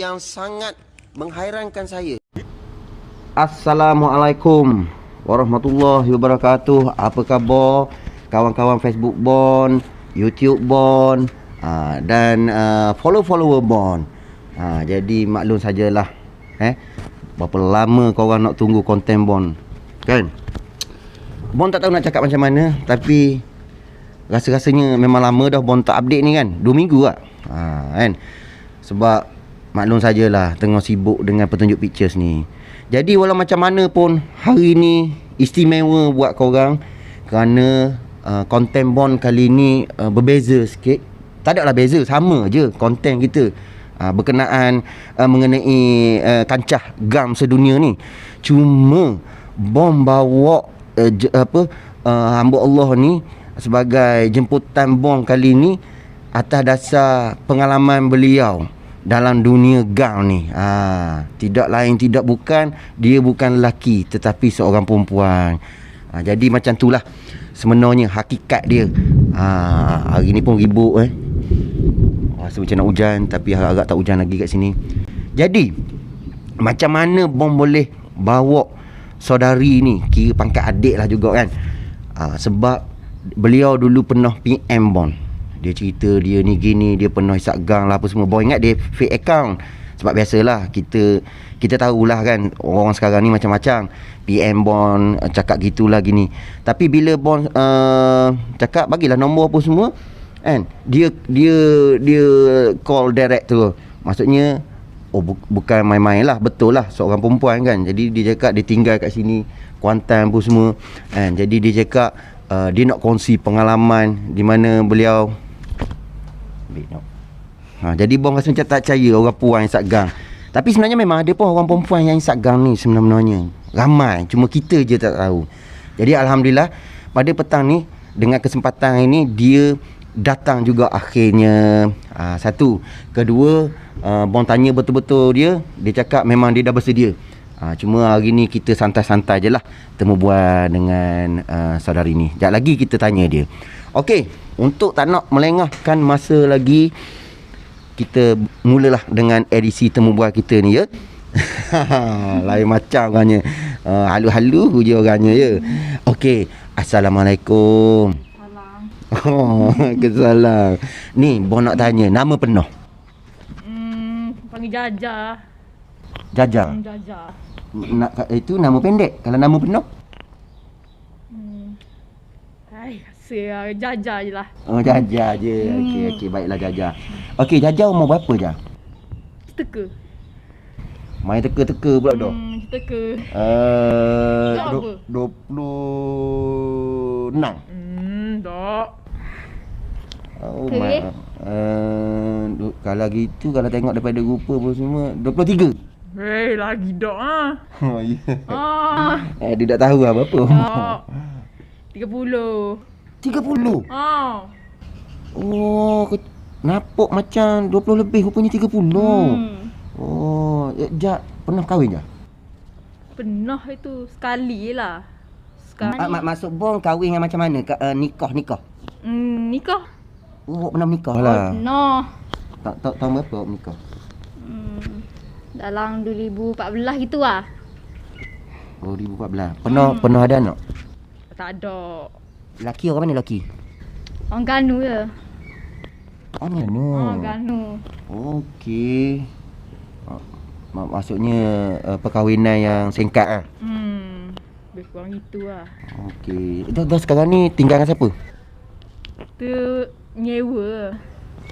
yang sangat menghairankan saya. Assalamualaikum warahmatullahi wabarakatuh. Apa khabar kawan-kawan Facebook Bon, YouTube Bon, dan follower Bon. Jadi maklum sajalah, berapa lama korang nak tunggu konten Bon, kan? Bon tak tahu nak cakap macam mana, tapi rasa-rasanya memang lama dah Bon tak update ni kan. 2 minggu lah, kan? Sebab maklum sajalah, tengah sibuk dengan petunjuk pictures ni. Jadi walau macam mana pun, hari ni istimewa buat korang, kerana konten Bon kali ni berbeza sikit. Tak adalah beza, sama je konten kita, berkenaan mengenai kancah gam sedunia ni. Cuma Bon bawa hamba Allah ni sebagai jemputan Bon kali ni atas dasar pengalaman beliau dalam dunia gam ni. Tidak lain tidak bukan, dia bukan lelaki tetapi seorang perempuan. Jadi macam itulah sebenarnya hakikat dia. Hari ni pun ribut rasa macam nak hujan, tapi harap-harap tak hujan lagi kat sini. Jadi macam mana Bon boleh bawa saudari ni, kira pangkat adik lah juga kan. Sebab beliau dulu pernah PM Bon. Dia cerita dia ni gini, dia pernah hisap gang lah apa semua. Bon ingat dia fake account. Sebab biasalah kita tahulah kan, orang sekarang ni macam-macam. PM Bon cakap gitulah gini. Tapi bila Bon cakap bagilah nombor apa semua kan, dia call direct tu. Maksudnya bukan main-main lah, betul lah seorang perempuan kan. Jadi dia cakap dia tinggal kat sini, Kuantan pun semua kan. Jadi dia cakap dia nak kongsi pengalaman di mana beliau jadi Bon rasa macam tak percaya orang perempuan yang hisap gang. Tapi sebenarnya memang ada pun orang perempuan yang hisap gang ni sebenarnya. Ramai, cuma kita je tak tahu. Jadi Alhamdulillah pada petang ni, dengan kesempatan ini, dia datang juga akhirnya. Satu. Kedua, Bon tanya betul-betul dia cakap memang dia dah bersedia. Cuma hari ni kita santai-santai je lah temu bual dengan saudari ni. Sekejap lagi kita tanya dia. Okey, untuk tak nak melengahkan masa lagi, kita mulalah dengan edisi temu bual kita ni ya. Lain macam orangnya, halu-halu je orangnya ya. Okey, Assalamualaikum. Kesalam. Ni Bon nak tanya, nama penuh? Panggil Jaja. Jaja. Jaja. Itu nama pendek. Kalau nama penuh? Rasa Jaja je lah. Oh, Jaja je. Okey, baiklah Jaja. Okey, Jaja umur berapa je? Teka. Main teka-teka pula dah. Teka. 26. Tak. Oh my. Kalau gitu, kalau tengok daripada rupa pun semua 23. Lagi dak Oh ya. Dia tak tahu lah berapa. 30. 30. Oh, nampak macam 20 lebih, rupanya 30. Oh, Jak pernah kahwin je? Pernah itu sekali lah. Maksud Bon kahwin yang macam mana? Nikah? Nikah. Oh, pernah menikah lah. Pernah. Tahun berapa menikah? Dalam 2014 gitu lah. Oh, 2014. Pernah ada anak? Tak ada. Laki orang mana laki? Orang Ganu je. Orang Ganu? Orang Ganu. Okey. Maksudnya perkahwinan yang singkat lah. Lebih kurang gitu lah. Okey. Dah sekarang ni tinggal dengan siapa? Tu nyewa.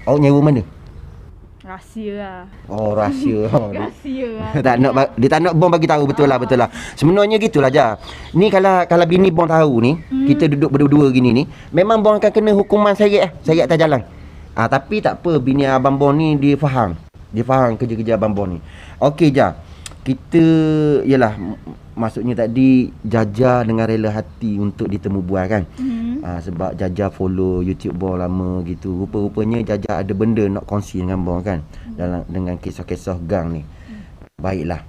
Oh, nyewa mana? Rahsia lah. Oh, rahsia. Rahsia lah. Dia tak nak Bon bagi tahu. Betul lah. Sebenarnya gitulah je. Ni kalau bini Bon tahu ni, kita duduk berdua gini ni, memang Bon akan kena hukuman seret atas jalan. Tapi tak apa, bini abang Bon ni dia faham. Dia faham kerja-kerja abang Bon ni. Okey je. Kita yalah, maksudnya tadi Jaja dengan rela hati untuk ditemu bual kan. Sebab Jaja follow YouTube Bon lama gitu. Rupa-rupanya Jaja ada benda nak kongsi dengan Bon kan, dengan kisah-kisah gang ni. Baiklah,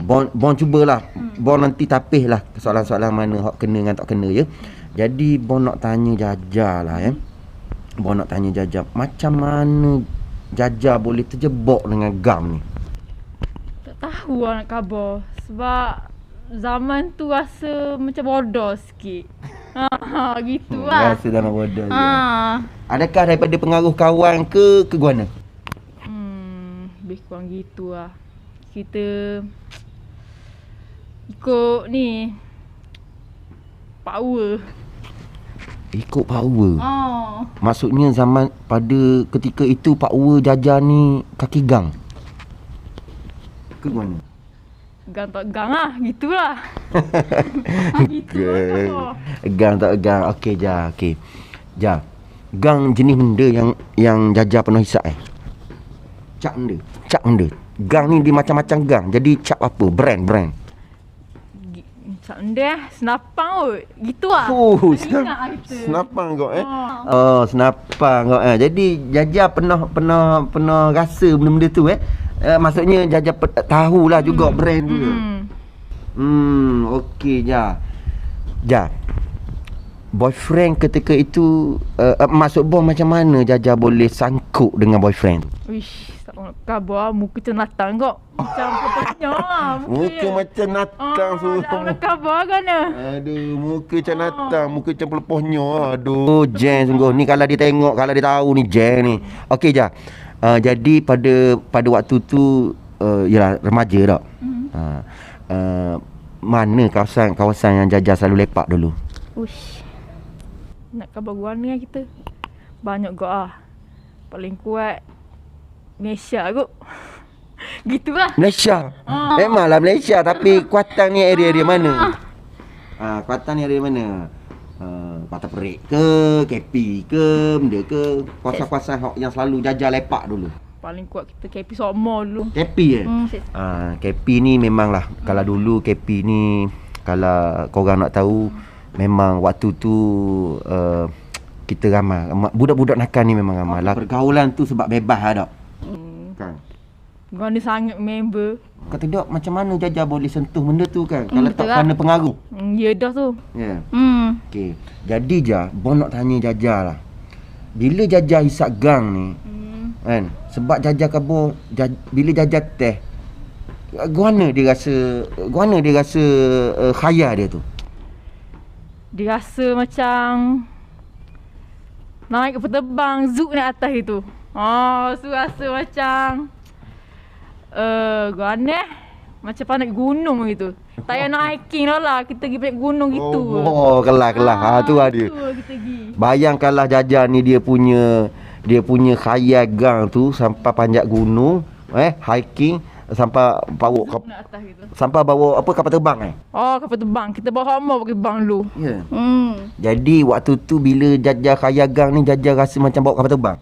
Bon cubalah. Bon nanti tapihlah soalan-soalan mana hak kena dengan tak kena ya. Jadi Bon nak tanya Jaja lah ya. Bon nak tanya Jaja, macam mana Jajah boleh terjebak dengan gang ni? Tak tahu lah nak khabar. Sebab zaman tu rasa macam bodoh sikit. Gitu lah. Rasa dalam bodoh je. Ha. Adakah daripada pengaruh kawan ke guana? Lebih kurang gitu lah. Kita ikut ni power. Ikut power. Oh. Maksudnya zaman pada ketika itu power Jajah ni kaki gang ke guana? Gang tak gang lah. Gitulah. Gitu lah khabar. Gang tak gang. Okey Jah, okey. Jah. Gang jenis benda yang Jajah pernah hisap Cap benda. Gang ni dia macam-macam gang. Jadi cap apa? Brand. Macam dia senapang kot. Gitu lah. Oh, Tak ingat lah kita. senapang kau Oh, senapang kau Jadi Jajah pernah rasa benda-benda tu maksudnya Jajah tahulah juga brand tu. Okey Jah. Boyfriend ketika itu maksud macam mana Jajah boleh sangkut dengan boyfriend tu? Wish, tak nak khabar. Muka macam natang kok. Macam pepenyok lah. Muka macam natang tak nak khabar kan. Aduh, muka macam natang, muka macam pelepohnya. Aduh, Jen sungguh. Ni kalau dia tengok, kalau dia tahu ni Jen ni. Okey Jah. Jadi pada waktu tu yalah remaja tak? Mana kawasan yang Jajah selalu lepak dulu? Uish. Nak khabar guana lah kita. Banyak kot ah. Paling kuat Malaysia kot. Gitu lah. Malaysia. Memanglah Malaysia, tapi Kuantan ni area mana? Kuantan ni area mana? Patah Perik ke, KP ke, benda ke, kawasan-kawasan yang selalu Jajah lepak dulu. Paling kuat kita KP Sokmo dulu. KP KP ni memanglah kalau dulu KP ni kalau korang nak tahu memang waktu tu kita ramai budak-budak nakal ni memang ramai lah. Pergaulan tu sebab bebas lah tak? Kan? Guana sangat member. Kata dok macam mana Jajah boleh sentuh benda tu kan? Kalau tak betul lah. kerana pengaruh. Ya dah tu. Ya. Okey. Jadi Bon nak tanya Jajah lah. Bila Jajah hisap gang ni kan? Sebab Jajah kabur bila Jajah teh guana dia rasa khayal dia tu. Dia rasa macam naik ke terbang zouk naik atas itu. So rasa macam guana macam pandai gunung gitu. Tak payah nak hiking lah. Kita pergi naik gunung gitu. Oh, kelah. Tu lah dia. Tu kita pergi. Bayangkanlah Jajah ni dia punya khayal gang tu sampai panjat gunung, hiking sampai bawa Nak atas gitu. sampai bawa apa kapal terbang Kapal terbang. Kita bawa hama pakai terbang dulu. Ya. Jadi waktu tu bila Jajah khayal gang ni Jajah rasa macam bawa kapal terbang.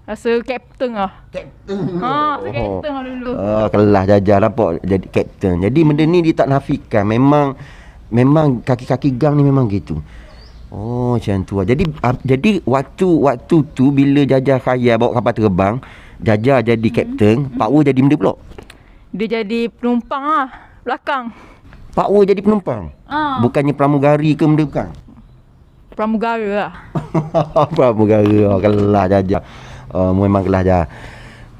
Rasa kapten lah. Kapten. Rasa kapten lah dulu. Kelah Jajah nampak jadi kapten. Jadi benda ni dia tak nafikan. Memang kaki-kaki gang ni memang gitu. Oh, macam tu lah. Jadi waktu tu bila Jajah khayal bawa kapal terbang, Jajah jadi kapten, Pak Wu jadi benda pula. Dia jadi penumpang lah. Belakang. Pak Wu jadi penumpang. Bukannya pramugari ke benda bukan? Pramugara lah. Pramugara. Kelah Jajah. Memang kelah Jajah.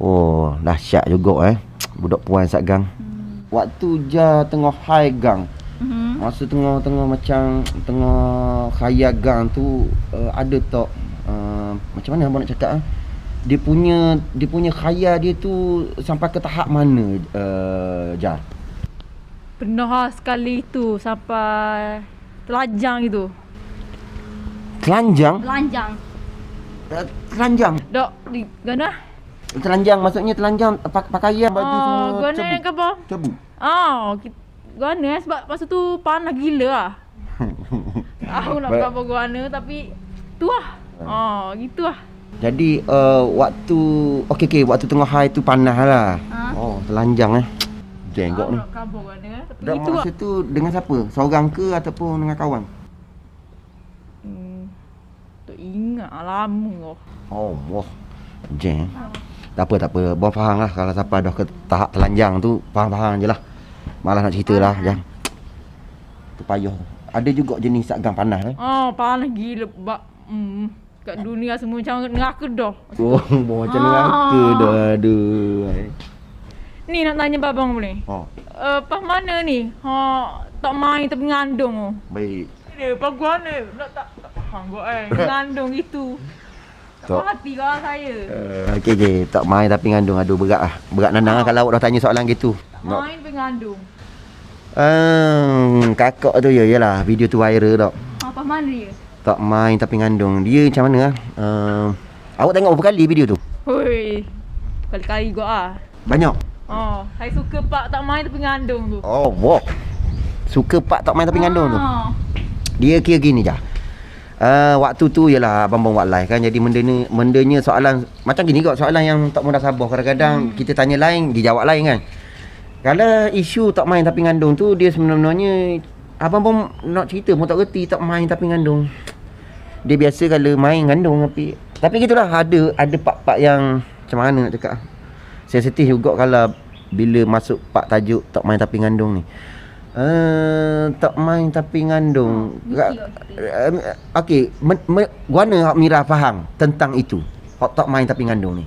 Oh, dahsyat juga budak puan sat gang. Waktu Jah tengah high gang. Masa tengah macam tengah khayal gang tu ada tak macam mana abang nak cakap dia punya khayal dia tu sampai ke tahap mana Jah? Pernah lah sekali tu sampai telanjang gitu. Telanjang? Telanjang? Dok, di mana? Telanjang maksudnya telanjang pakaian baju semua Gana yang khabar? cebu. Gana sebab masa tu panas gila lah. Aku nak khabar gana tapi tu lah. Gitu lah. Jadi waktu waktu tengah high tu panas lah. Oh, telanjang Jenggot Aku ni. nak khabar gana tapi Dan itu lah. masa tu dengan siapa? Seorang ke ataupun dengan kawan? Tak ingat lama lah. Oh, wah. Jeng. Tak apa. Bon faham lah kalau siapa dah ke tahap telanjang tu, faham je lah. Malah nak cerita lah, Jang. Tu payah. Ada juga jenis sak gang panas Panas gila bak. kat dunia semua macam neraka dah. Oh, macam neraka dah. Aduh. Ni nak tanya babang boleh? Oh, Pas mana ni? Tak main tapi ngandung oh. baik. Ni paguan ni. Nak tak faham kau ngandung gitu. Tak hati kau saya. Okey. Tak main tapi ngandung. Aduh, berat lah. Berat nanang kalau awak dah tanya soalan gitu. Main tapi ngandung. Kakak tu yalah video tu viral tak. Pas mana dia? Tak main tapi ngandung. Dia macam mana lah? Awak tengok berapa kali video tu? Hoi. Kali-kali gua ah. Banyak. Saya suka pak tak main tapi ngandung tu. Oh, wow. Suka pak tak main tapi ngandung tu. Dia kira gini je. Waktu tu ialah abang buat live kan. Jadi mendanya soalan macam gini kot, soalan yang tak mudah sabar. Kadang-kadang kita tanya lain, dia jawab lain kan. Kalau isu tak main tapi ngandung tu, dia sebenarnya abang pun nak cerita pun tak reti tak main tapi ngandung. Dia biasa kalau main ngandung tapi gitulah, ada part-part yang macam mana nak cakap. Sensitif juga kalau bila masuk part tajuk tak main tapi ngandung ni. Tak main tapi ngandung. Okey, guana hak Mira faham tentang itu. Hak tak main tapi ngandung ni.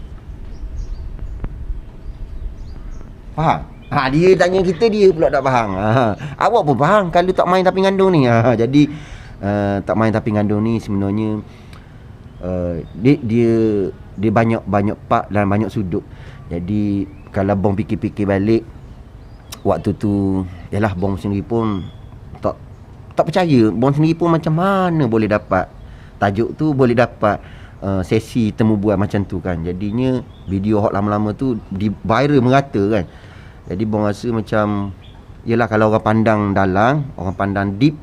Faham? Dia tanya kita, dia pula tak faham. Awak pun faham kalau tak main tapi ngandung ni. Jadi tak main tapi ngandung ni sebenarnya dia banyak part dan banyak sudut. Jadi kalau bong fikir-fikir balik waktu tu, yalah bong sendiri pun tak percaya. Bong sendiri pun macam mana boleh dapat tajuk tu, boleh dapat sesi temu bual macam tu kan. Jadinya video hot lama-lama tu di viral merata kan. Jadi bong rasa macam, yalah kalau orang pandang dalam, orang pandang deep,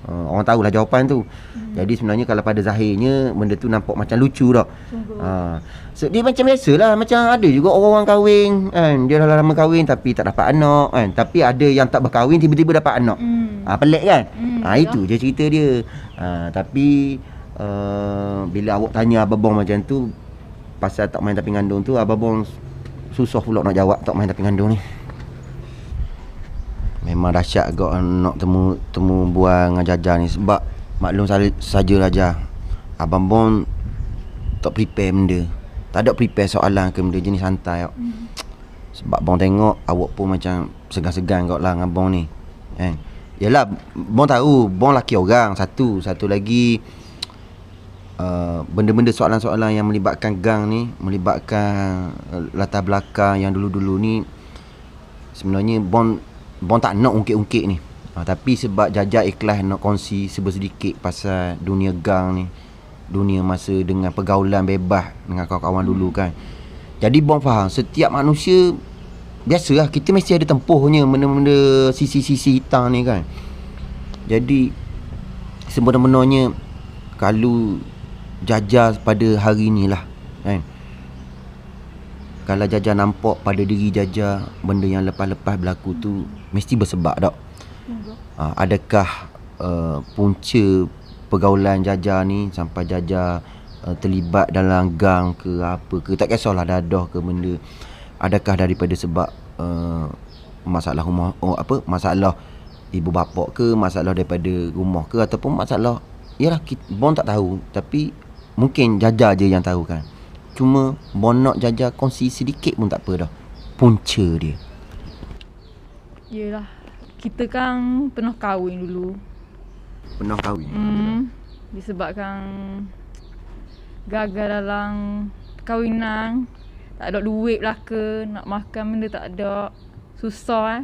orang tahulah jawapan tu. Jadi sebenarnya kalau pada zahirnya benda tu nampak macam lucu dah. So, dia macam biasalah, macam ada juga orang kahwin kan. Dia dah lama kahwin tapi tak dapat anak kan. Tapi ada yang tak berkahwin tiba-tiba dapat anak. Pelik kan? Itu je cerita dia. Tapi bila awak tanya abang macam tu pasal tak main tapi ngandung tu, abang susah pula nak jawab tak main tapi ngandung ni. Memang dahsyat agak nak temu bual dengan Jaja ni. Sebab maklum saja Raja, abang Bon tak prepare benda. Tak ada prepare soalan ke benda jenis santai tak. Sebab Bon tengok awak pun macam segan-segan kot lah dengan Bon ni kan. Yalah, Bon tahu Bon laki orang. Satu lagi benda-benda soalan-soalan yang melibatkan gang ni, melibatkan latar belakang yang dulu-dulu ni, sebenarnya Bon tak nak ungkit-ungkit ni. Tapi sebab Jaja ikhlas nak kongsi sedikit pasal dunia gang ni, dunia masa dengan pergaulan bebas dengan kawan-kawan dulu kan. Jadi Bon faham setiap manusia biasalah, kita mesti ada tempuhnya benda-benda sisi-sisi hitam ni kan. Jadi sebenarnya kalau Jaja pada hari ni lah kan, kalau Jaja nampak pada diri Jaja benda yang lepas-lepas berlaku tu mesti bersebab tak. Adakah punca pergaulan Jaja ni sampai Jaja terlibat dalam gang ke apa ke, tak kisahlah dadah ke benda, adakah daripada sebab masalah rumah, masalah ibu bapa ke, masalah daripada rumah ke, ataupun masalah, yalah Bon tak tahu, tapi mungkin Jaja je yang tahu kan. Cuma Bon nak Jaja kongsi sedikit pun tak apa dah punca dia. Yelah, kita kan pernah kahwin dulu. Pernah kahwin? Disebabkan gagal dalam perkahwinan, tak ada duit lah ke, nak makan benda tak ada, susah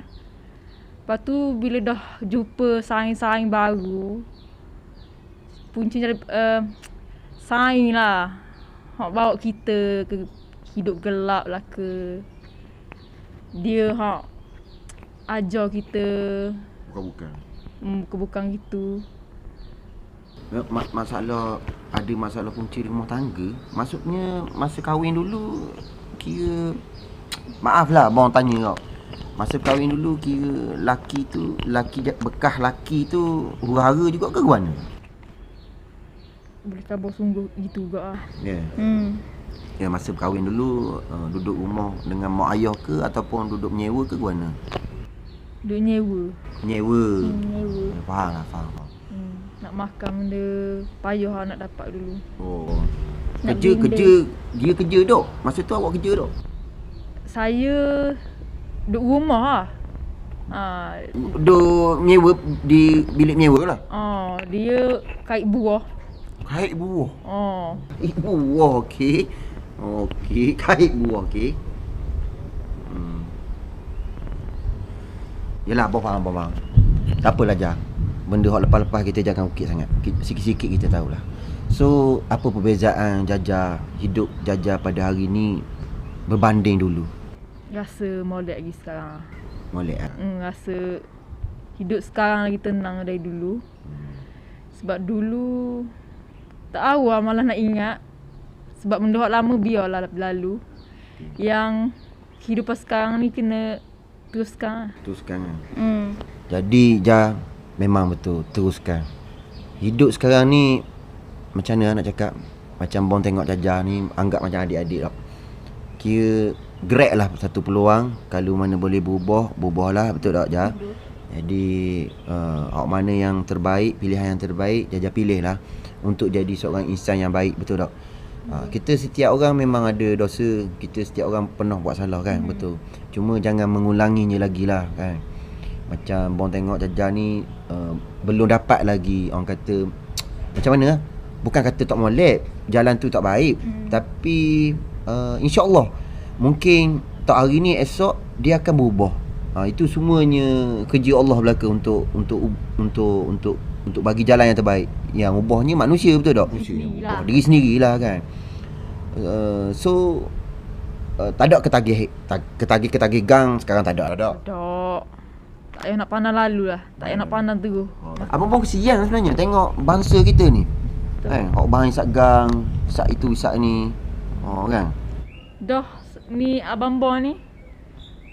Lepas tu bila dah jumpa saing-saing baru, puncanya saing lah, hak bawa kita ke hidup gelap lah ke. Dia hak ajar kita bukan gitu. Masalah, ada masalah punca di rumah tangga. Maksudnya masa kahwin dulu kira, maaf lah bang tanya kau, masa kahwin dulu kira laki bekas laki tu huru-hara juga ke mana? Boleh khabar sungguh gitu juga lah. Ya. Ya, masa kahwin dulu duduk rumah dengan mak ayah ke ataupun duduk menyewa ke mana? Duduk nyewa. Menyewa. Nyewa. Faham lah, faham. Nak makan benda payah lah nak dapat dulu. Oh. Nak Kerja, beli benda. kerja. Dia kerja dok. Masa tu awak kerja dok. Saya duduk rumah lah. Duk nyewa di bilik nyewa lah. Dia kait buah. Kait buah. Kait buah, okey. Okey, kait buah, okey. Yelah, abang faham. Tak apalah Jah. Benda hak lepas-lepas kita jangan ukit sangat. Sikit-sikit kita tahulah. So, apa perbezaan hidup Jaja pada hari ni berbanding dulu? Rasa molek lagi sekarang. Molek ah. Rasa hidup sekarang lagi tenang dari dulu. Sebab dulu tak tahu lah, malah nak ingat. Sebab benda hak lama biarlah berlalu. Yang kehidupan sekarang ni kena teruskan. Teruskan kan. Jadi Jah, memang betul teruskan. Hidup sekarang ni macam mana nak cakap? Macam Bong tengok Jaja ni, anggap macam adik-adik lah. Kira grab lah satu peluang. Kalau mana boleh berubah lah, betul tak Jah? Jadi awak mana yang terbaik, pilihan yang terbaik, Jaja pilih lah untuk jadi seorang insan yang baik, betul tak? Kita setiap orang memang ada dosa. Kita setiap orang pernah buat salah kan, betul. Cuma jangan mengulanginya lagi lah kan. Macam Bong tengok Jaja ni belum dapat lagi, orang kata macam mana lah. Bukan kata tak molek, jalan tu tak baik. Tapi insya-Allah mungkin tak hari ni, esok dia akan berubah. Itu semuanya kerja Allah belaka untuk bagi jalan yang terbaik. Yang ubahnya manusia, betul tak? Ubah diri sendirilah kan. So tak ada ketagih gang sekarang, tak ada. Tak. Tak payah nak pandang lalu lah. Tak payah nak pandang terus. Abang pun kesian sebenarnya tengok bangsa kita ni. Kan, hok bahan isap gang, isap itu, isap ni. Kan. Dah ni abang Bon ni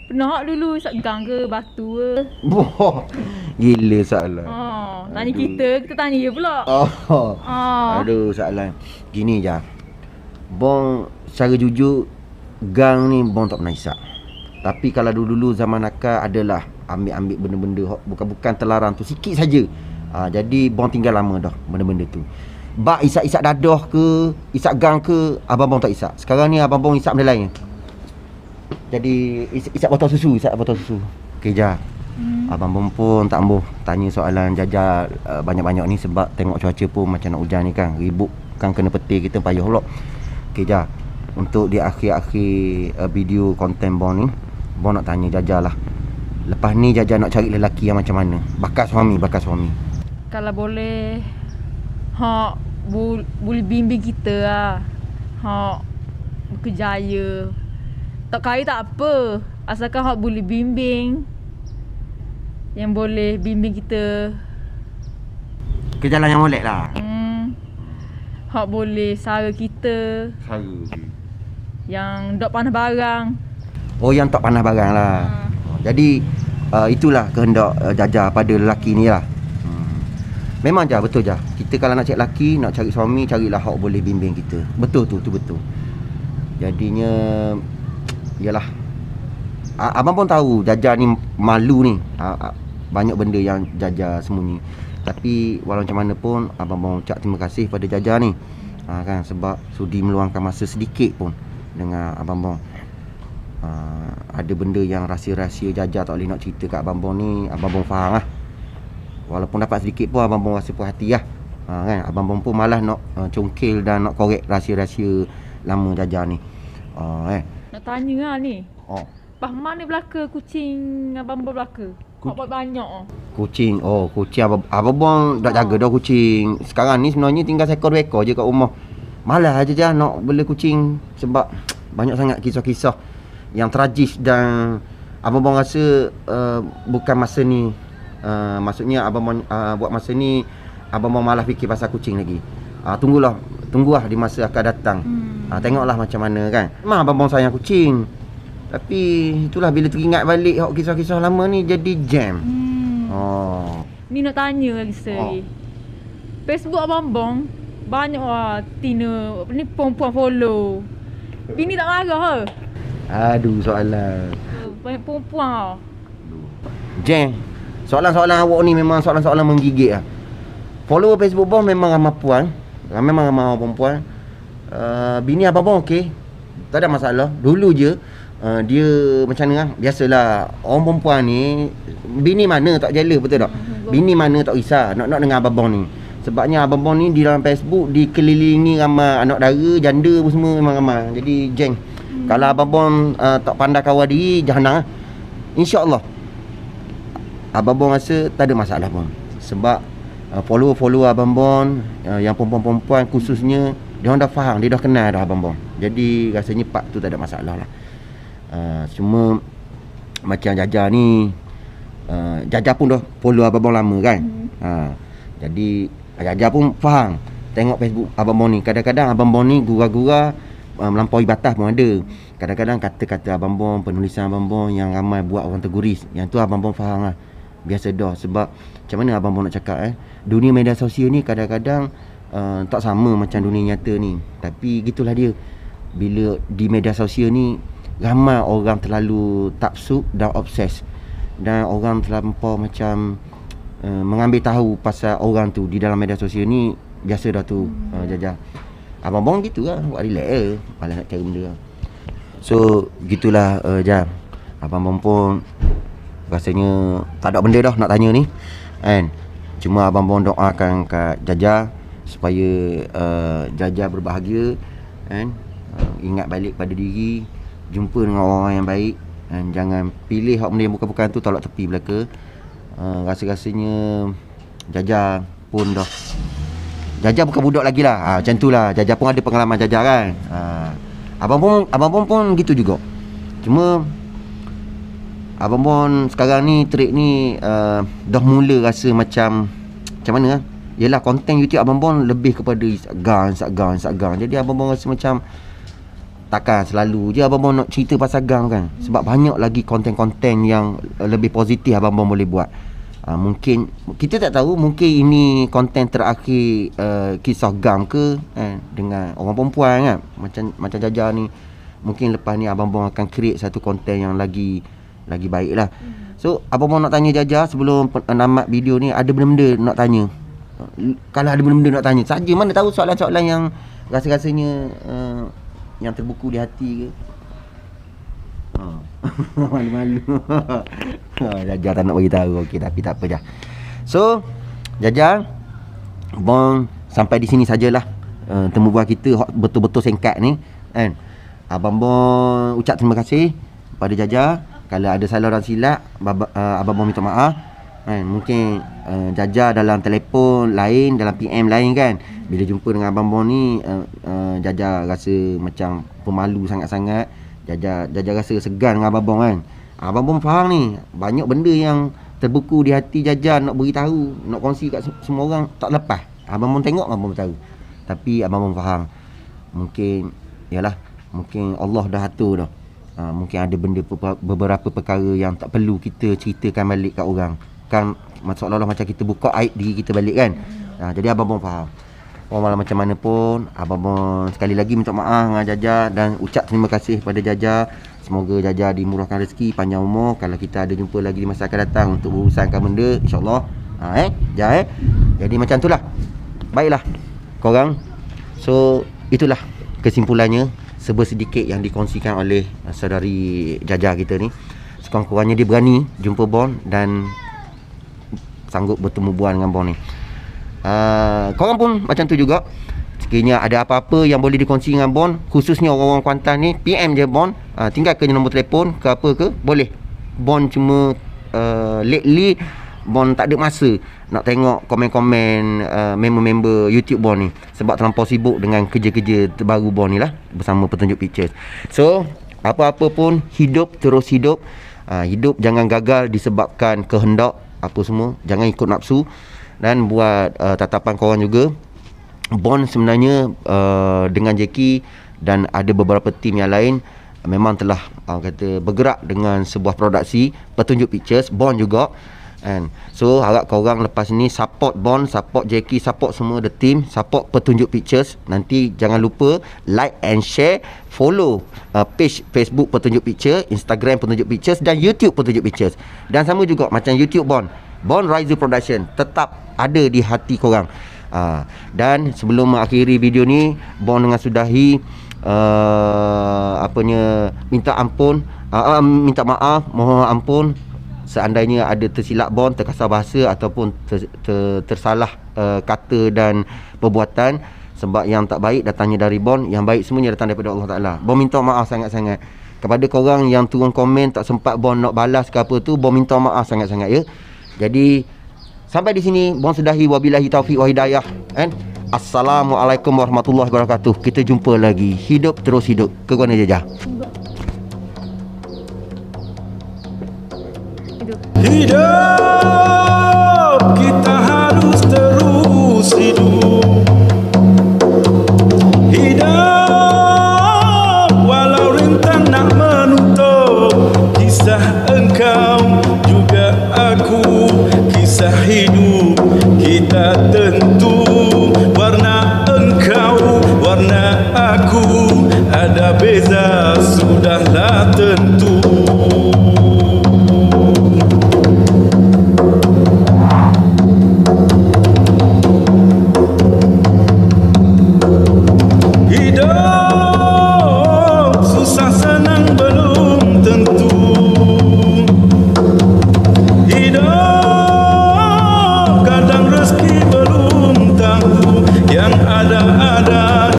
pernah hak dulu isap gang ke batu ke. Wah, gila soalan. Tanya kita tanya dia pula. Aduh, soalan. Gini je. Bong secara jujur, gang ni Bong tak pernah isap. Tapi kalau dulu-dulu zaman akal adalah ambil benda-benda bukan terlarang tu sikit saja. Jadi Bong tinggal lama dah benda-benda tu. Bak isap-isap dadah ke, isap gang ke, abang Bong tak isap. Sekarang ni abang Bong isap benda lain. Jadi isap botol susu. Okey Jah. Abang Bong pun tak ambuh tanya soalan Jaja banyak-banyak ni sebab tengok cuaca pun macam nak hujan ni kan. Ribut kan kena petir kita payah pula. Okey Jah. Untuk di akhir-akhir video konten Bong ni, Bong nak tanya Jaja lah. Lepas ni Jaja nak cari lelaki yang macam mana? Bakal suami. Kalau boleh boleh bimbing kita lah. Berkejaya. Tak kaya tak apa. Asalkan boleh bimbing. Yang boleh bimbing kita ke jalan yang molek lah. Boleh sara kita. Yang dok panas barang. Oh, yang tak panas barang lah. Jadi itulah kehendak Jaja pada lelaki ni lah. Memang Jah, betul Jah. Kita kalau nak cari lelaki, nak cari suami, carilah hak boleh bimbing kita. Betul tu betul. Jadinya yalah. Abang pun tahu Jaja ni malu ni. Banyak benda yang Jaja sembunyi. Tapi walau macam mana pun abang mau ucap terima kasih pada Jaja ni. Kan sebab sudi meluangkan masa sedikit pun dengan abang Bong. Ada benda yang rahsia-rahsia Jaja tak boleh nak cerita kat abang Bong ni, abang Bong faham lah. Walaupun dapat sedikit pun abang Bong rasa puas hati lah. Kan abang Bong pun malas nak congkil dan nak korek rahsia-rahsia lama Jaja ni. Nak tanya lah ni. Pas mana belaka kucing abang Bong belaka? Kau buat banyak Kucing. Kucing abang Bong dah jaga dah kucing. Sekarang ni sebenarnya tinggal seekor 2 ekor je kat rumah. Malas aja nak bela kucing sebab banyak sangat kisah-kisah yang tragis dan abang Bong rasa bukan masa ni. Maksudnya abang Bong buat masa ni abang Bong malas fikir pasal kucing lagi. Tunggulah di masa akan datang. Tengoklah macam mana kan. Memang abang Bong sayang kucing. Tapi itulah bila teringat balik kisah-kisah lama ni jadi jam. Ni nak tanya lagi sekali. Facebook abang Bong banyak lah Tina ni perempuan follow. Bini tak marah ke? Aduh, soalan. Banyak perempuan lah. Jam. Soalan-soalan awak ni memang soalan-soalan menggigit lah. follower Facebook Bon memang ramai puan, memang ramai perempuan. Bini abang Bon okey, tak ada masalah. Dulu je dia macam mana lah, biasalah orang perempuan ni, bini mana tak jela, betul tak? Bini mana tak risau nak dengan abang Bon ni. Sebabnya abang Bon ni di dalam Facebook dikelilingi ramai anak dara, janda pun semua memang ramai. Jadi geng. Kalau abang Bon tak pandai kawal diri, jahanam lah. InsyaAllah abang Bon rasa tak ada masalah pun. Sebab follower abang Bon yang perempuan-perempuan khususnya, dia orang dah faham, dia dah kenal dah abang Bon. Jadi rasanya part tu tak ada masalah lah. Cuma macam Jaja ni, Jaja pun dah follow abang Bon lama kan. Jadi Jaja pun faham tengok Facebook abang Bon ni. Kadang-kadang abang Bon ni gura-gura melampaui batas pun ada. Kadang-kadang kata-kata abang Bon, penulisan abang Bon yang ramai buat orang terguris, yang tu abang Bon faham lah. Biasa dah. Sebab macam mana abang Bon nak cakap dunia media sosial ni kadang-kadang tak sama macam dunia nyata ni. Tapi gitulah dia. Bila di media sosial ni ramai orang terlalu taksub dan obses, dan orang terlampau macam mengambil tahu pasal orang tu di dalam media sosial ni. Biasa dah tu. Jaja abang Bon gitu lah, buat relax je, malas nak cari benda lah. So gitulah Jam. Abang Bon pun rasanya tak ada benda dah nak tanya ni kan. Cuma abang Bon doakan kat Jaja supaya Jaja berbahagia kan. Ingat balik pada diri, jumpa dengan orang yang baik, dan jangan pilih hak benda yang bukan-bukan tu, tolak tepi belaka. Rasa-rasanya Jaja pun dah, Jaja bukan budak lagi lah. Macam tu lah. Jaja pun ada pengalaman Jaja kan. Abang Bon pun gitu juga. Cuma abang Bon sekarang ni trik ni dah mula rasa macam mana lah. Yelah, konten YouTube abang Bon lebih kepada Instagram. Jadi abang Bon rasa macam takkan selalu je abang Bon nak cerita pasal gang kan. Sebab banyak lagi konten-konten yang lebih positif abang Bon boleh buat. Mungkin kita tak tahu, mungkin ini konten terakhir kisah gang ke dengan orang perempuan kan. Macam Jaja ni, mungkin lepas ni abang Bon akan create satu konten yang lagi baik lah. So abang Bon nak tanya Jaja sebelum namat video ni, ada benda-benda nak tanya. Kalau ada benda-benda nak tanya saja, mana tahu soalan-soalan yang rasa-rasanya yang terbuku di hati ke. Malu-malu. Jaja tak nak bagi tahu. Okey, tapi tak apa dah. So Jaja, Bon sampai di sini sajalah temu bual kita betul-betul singkat ni kan. Abang Bon ucap terima kasih pada Jaja. Kalau ada salah dan silap, abang Bon minta maaf kan. Mungkin Jaja dalam telefon lain, dalam PM lain kan. Bila jumpa dengan abang Bon ni, Jaja rasa macam pemalu sangat-sangat. Jaja rasa segan dengan abang Bon kan. Abang Bon faham ni, banyak benda yang terbuku di hati Jaja nak beritahu, nak kongsi kat semua orang tak lepas. Abang Bon tengok, abang Bon tahu. Tapi abang Bon faham, mungkin yalah, mungkin Allah dah atur dah. Mungkin ada beberapa perkara yang tak perlu kita ceritakan balik kat orang kan, seolah-olah macam kita buka aib diri kita balik kan. Jadi abang Bon faham. Walau macam mana pun, abang Bon sekali lagi minta maaf dengan Jaja dan ucap terima kasih pada Jaja. Semoga Jaja dimurahkan rezeki, panjang umur. Kalau kita ada jumpa lagi di masa akan datang untuk uruskan benda, insyaAllah. Jadi macam itulah. Baiklah korang. So itulah kesimpulannya, sedikit yang dikongsikan oleh saudari Jaja kita ni. Sekurang-kurangnya dia berani jumpa Bon dan sanggup bertemu bual dengan Bon ni. Korang pun macam tu juga. Sekiranya ada apa-apa yang boleh dikongsi dengan Bon, khususnya orang-orang Kuantan ni, PM je Bon. Tinggal ke nombor telefon ke apa ke, boleh. Bon cuma lately Bon tak ada masa nak tengok komen-komen member-member YouTube Bon ni, sebab terlampau sibuk dengan kerja-kerja terbaru Bon ni lah bersama Petunjuk Pictures. So apa-apa pun, hidup terus hidup. Hidup jangan gagal disebabkan kehendak apa semua. Jangan ikut nafsu. Dan buat tatapan korang juga, Bon sebenarnya dengan Jackie dan ada beberapa tim yang lain memang telah bergerak dengan sebuah produksi Petunjuk Pictures. Bon juga. And so harap korang lepas ni support Bon, support Jackie, support semua the team, support Petunjuk Pictures. Nanti jangan lupa like and share, follow page Facebook Petunjuk Pictures, Instagram Petunjuk Pictures dan YouTube Petunjuk Pictures. Dan sama juga macam YouTube Bon, Bond Riser Production tetap ada di hati korang. Dan sebelum mengakhiri video ni, Bond dengan sudahi minta ampun, minta maaf, mohon ampun seandainya ada tersilap Bond, terkasar bahasa ataupun tersalah kata dan perbuatan. Sebab yang tak baik datangnya dari Bond, yang baik semuanya datang daripada Allah Ta'ala. Bond minta maaf sangat-sangat kepada korang yang turun komen tak sempat Bond nak balas ke apa tu. Bond minta maaf sangat-sangat ya. Jadi sampai di sini Bond sudahi, wabillahi taufiq wa hidayah. Assalamualaikum warahmatullahi wabarakatuh. Kita jumpa lagi. Hidup terus hidup. Ke Guana Jajah. Hidup kita harus terus hidup. Hidup walau rintang nak menutup. Kisah engkau juga aku, kisah hidup kita tentu. Warna engkau, warna aku, ada beza sudahlah tentu. Hidup